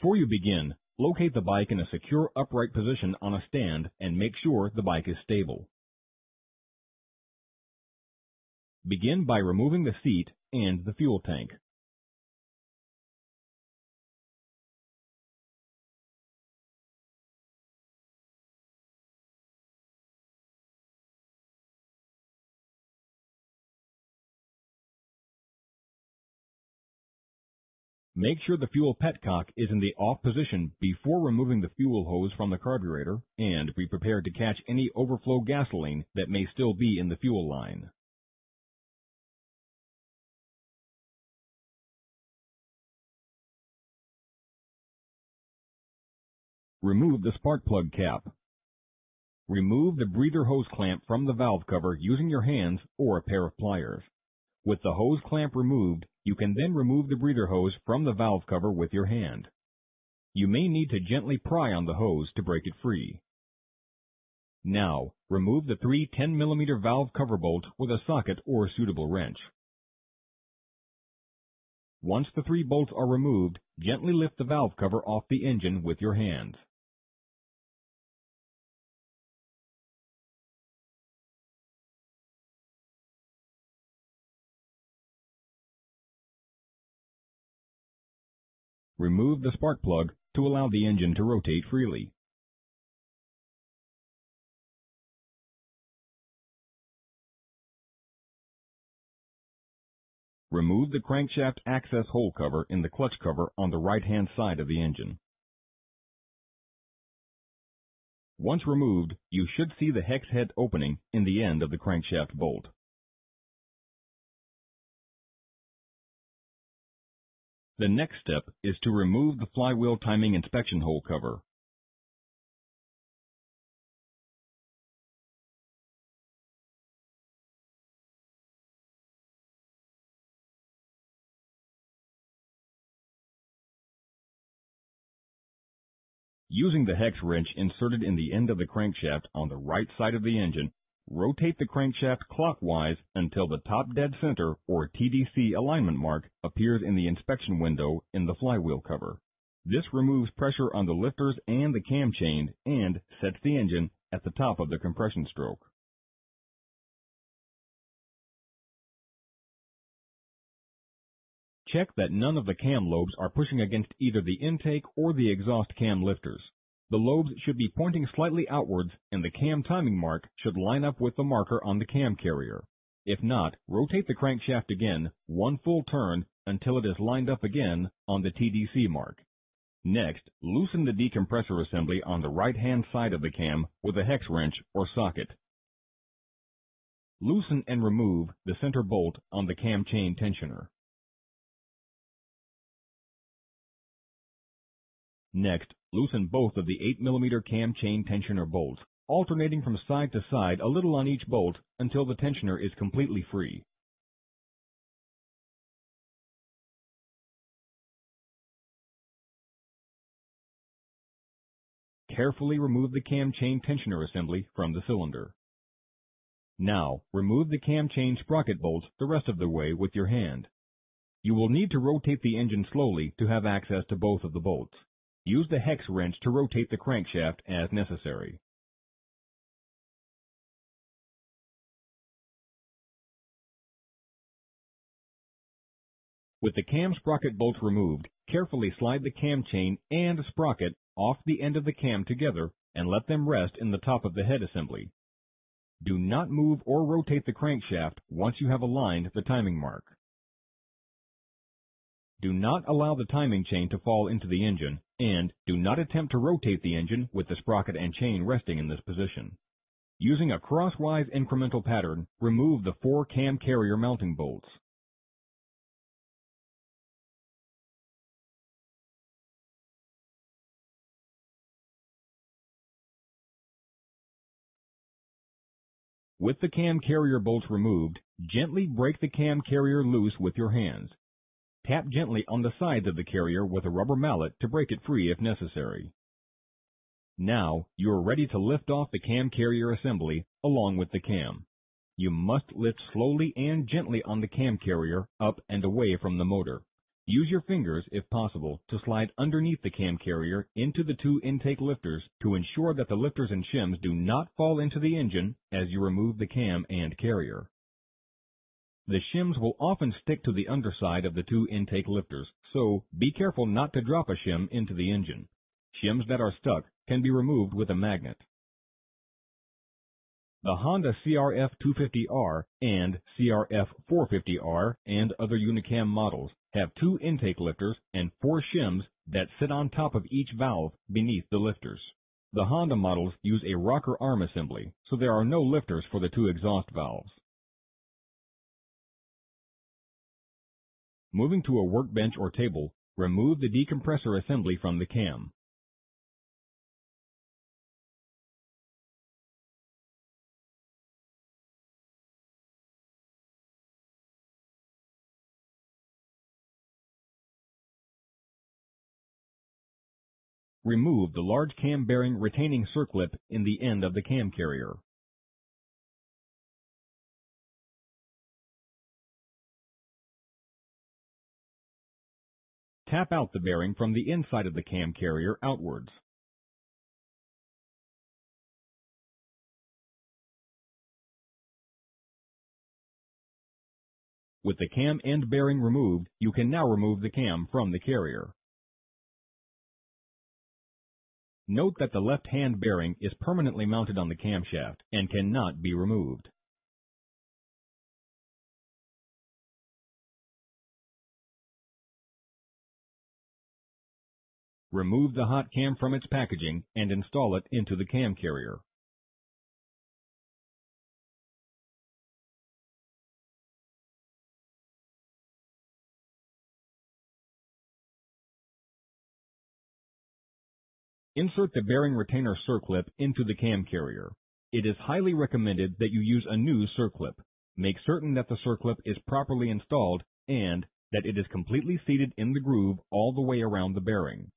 Before you begin, locate the bike in a secure upright position on a stand and make sure the bike is stable. Begin by removing the seat and the fuel tank. Make sure the fuel petcock is in the off position before removing the fuel hose from the carburetor, and be prepared to catch any overflow gasoline that may still be in the fuel line. Remove the spark plug cap. Remove the breather hose clamp from the valve cover using your hands or a pair of pliers. With the hose clamp removed, you can then remove the breather hose from the valve cover with your hand. You may need to gently pry on the hose to break it free. Now, remove the 3 10mm valve cover bolts with a socket or suitable wrench. Once the 3 bolts are removed, gently lift the valve cover off the engine with your hands. Remove the spark plug to allow the engine to rotate freely. Remove the crankshaft access hole cover in the clutch cover on the right-hand side of the engine. Once removed, you should see the hex head opening in the end of the crankshaft bolt. The next step is to remove the flywheel timing inspection hole cover. Using the hex wrench inserted in the end of the crankshaft on the right side of the engine, rotate the crankshaft clockwise until the top dead center or TDC alignment mark appears in the inspection window in the flywheel cover. This removes pressure on the lifters and the cam chain and sets the engine at the top of the compression stroke. Check that none of the cam lobes are pushing against either the intake or the exhaust cam lifters. The lobes should be pointing slightly outwards, and the cam timing mark should line up with the marker on the cam carrier. If not, rotate the crankshaft again one full turn until it is lined up again on the TDC mark. Next, loosen the decompressor assembly on the right-hand side of the cam with a hex wrench or socket. Loosen and remove the center bolt on the cam chain tensioner. Next, loosen both of the 8mm cam chain tensioner bolts, alternating from side to side a little on each bolt until the tensioner is completely free. Carefully remove the cam chain tensioner assembly from the cylinder. Now, remove the cam chain sprocket bolts the rest of the way with your hand. You will need to rotate the engine slowly to have access to both of the bolts. Use the hex wrench to rotate the crankshaft as necessary. With the cam sprocket bolts removed, carefully slide the cam chain and sprocket off the end of the cam together and let them rest in the top of the head assembly. Do not move or rotate the crankshaft once you have aligned the timing mark. Do not allow the timing chain to fall into the engine, and do not attempt to rotate the engine with the sprocket and chain resting in this position. Using a crosswise incremental pattern, remove the 4 cam carrier mounting bolts. With the cam carrier bolts removed, gently break the cam carrier loose with your hands. Tap gently on the sides of the carrier with a rubber mallet to break it free if necessary. Now, you are ready to lift off the cam carrier assembly along with the cam. You must lift slowly and gently on the cam carrier up and away from the motor. Use your fingers, if possible, to slide underneath the cam carrier into the two intake lifters to ensure that the lifters and shims do not fall into the engine as you remove the cam and carrier. The shims will often stick to the underside of the two intake lifters, so be careful not to drop a shim into the engine. Shims that are stuck can be removed with a magnet. The Honda CRF 250R and CRF 450R and other Unicam models have two intake lifters and 4 shims that sit on top of each valve beneath the lifters. The Honda models use a rocker arm assembly, so there are no lifters for the 2 exhaust valves. Moving to a workbench or table, remove the decompressor assembly from the cam. Remove the large cam bearing retaining circlip in the end of the cam carrier. Tap out the bearing from the inside of the cam carrier outwards. With the cam end bearing removed, you can now remove the cam from the carrier. Note that the left hand bearing is permanently mounted on the camshaft and cannot be removed. Remove the hot cam from its packaging and install it into the cam carrier. Insert the bearing retainer circlip into the cam carrier. It is highly recommended that you use a new circlip. Make certain that the circlip is properly installed and that it is completely seated in the groove all the way around the bearing.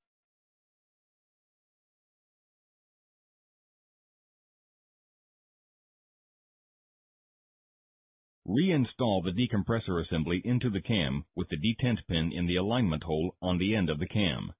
Reinstall the decompressor assembly into the cam with the detent pin in the alignment hole on the end of the cam.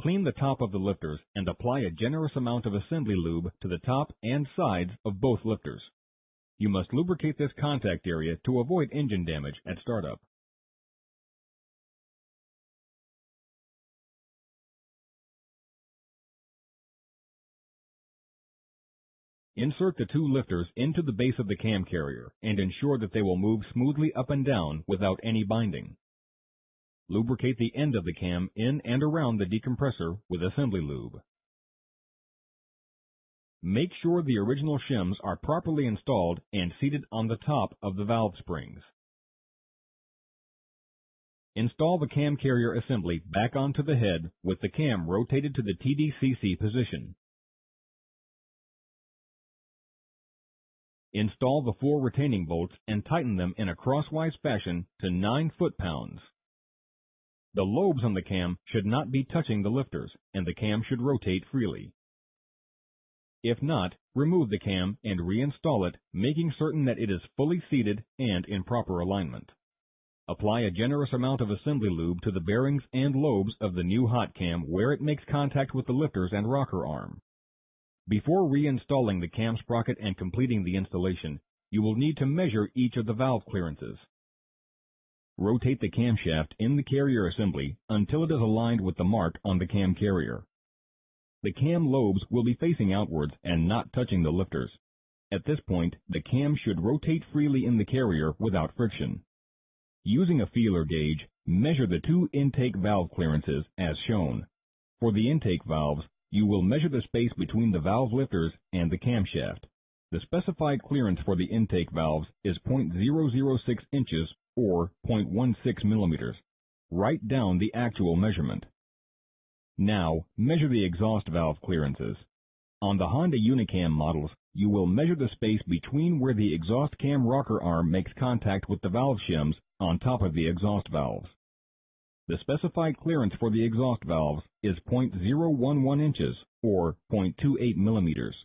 Clean the top of the lifters and apply a generous amount of assembly lube to the top and sides of both lifters. You must lubricate this contact area to avoid engine damage at startup. Insert the two lifters into the base of the cam carrier and ensure that they will move smoothly up and down without any binding. Lubricate the end of the cam in and around the decompressor with assembly lube. Make sure the original shims are properly installed and seated on the top of the valve springs. Install the cam carrier assembly back onto the head with the cam rotated to the TDCC position. Install the 4 retaining bolts and tighten them in a crosswise fashion to 9 foot-pounds. The lobes on the cam should not be touching the lifters, and the cam should rotate freely. If not, remove the cam and reinstall it, making certain that it is fully seated and in proper alignment. Apply a generous amount of assembly lube to the bearings and lobes of the new hot cam where it makes contact with the lifters and rocker arm. Before reinstalling the cam sprocket and completing the installation, you will need to measure each of the valve clearances. Rotate the camshaft in the carrier assembly until it is aligned with the mark on the cam carrier. The cam lobes will be facing outwards and not touching the lifters. At this point, the cam should rotate freely in the carrier without friction. Using a feeler gauge, measure the 2 intake valve clearances as shown. For the intake valves, you will measure the space between the valve lifters and the camshaft. The specified clearance for the intake valves is 0.006 inches or 0.16 millimeters. Write down the actual measurement. Now, measure the exhaust valve clearances. On the Honda Unicam models, you will measure the space between where the exhaust cam rocker arm makes contact with the valve shims on top of the exhaust valves. The specified clearance for the exhaust valves is 0.011 inches or 0.28 millimeters.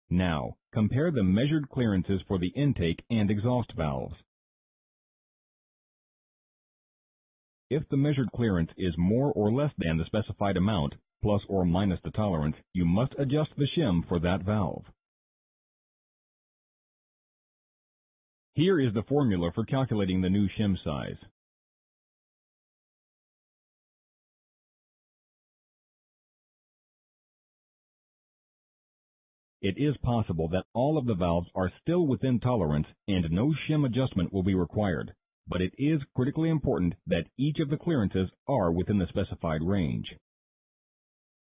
Now, compare the measured clearances for the intake and exhaust valves. If the measured clearance is more or less than the specified amount, plus or minus the tolerance, you must adjust the shim for that valve. Here is the formula for calculating the new shim size. It is possible that all of the valves are still within tolerance and no shim adjustment will be required, but it is critically important that each of the clearances are within the specified range.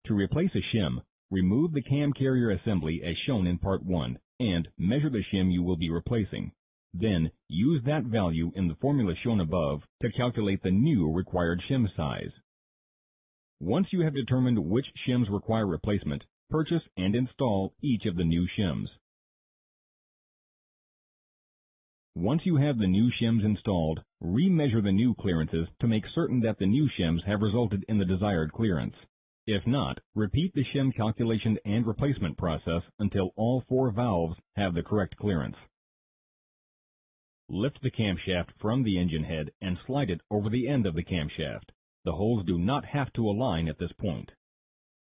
To replace a shim, remove the cam carrier assembly as shown in Part 1 and measure the shim you will be replacing. Then, use that value in the formula shown above to calculate the new required shim size. Once you have determined which shims require replacement, purchase and install each of the new shims. Once you have the new shims installed, remeasure the new clearances to make certain that the new shims have resulted in the desired clearance. If not, repeat the shim calculation and replacement process until all 4 valves have the correct clearance. Lift the camshaft from the engine head and slide it over the end of the camshaft. The holes do not have to align at this point.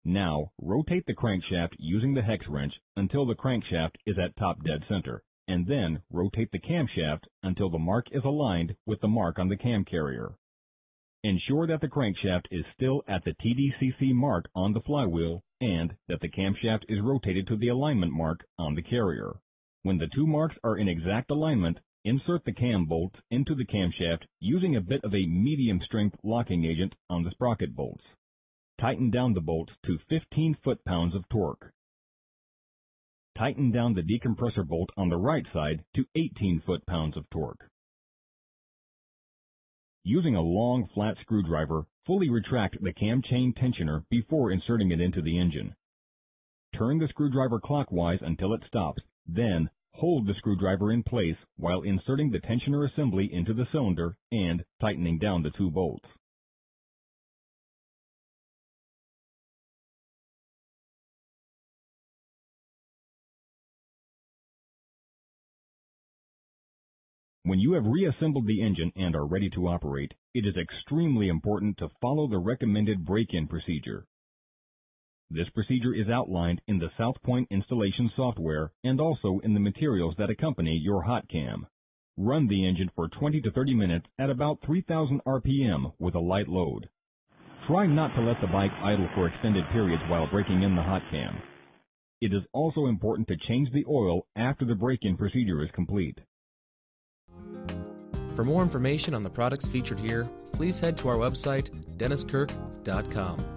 Now, rotate the crankshaft using the hex wrench until the crankshaft is at top dead center, and then rotate the camshaft until the mark is aligned with the mark on the cam carrier. Ensure that the crankshaft is still at the TDCC mark on the flywheel and that the camshaft is rotated to the alignment mark on the carrier. When the 2 marks are in exact alignment, insert the cam bolts into the camshaft using a bit of a medium-strength locking agent on the sprocket bolts. Tighten down the bolts to 15 foot-pounds of torque. Tighten down the decompressor bolt on the right side to 18 foot-pounds of torque. Using a long, flat screwdriver, fully retract the cam chain tensioner before inserting it into the engine. Turn the screwdriver clockwise until it stops, then hold the screwdriver in place while inserting the tensioner assembly into the cylinder and tightening down the 2 bolts. When you have reassembled the engine and are ready to operate, it is extremely important to follow the recommended break-in procedure. This procedure is outlined in the Southpoint installation software and also in the materials that accompany your hot cam. Run the engine for 20 to 30 minutes at about 3,000 RPM with a light load. Try not to let the bike idle for extended periods while breaking in the hot cam. It is also important to change the oil after the break-in procedure is complete. For more information on the products featured here, please head to our website, DennisKirk.com.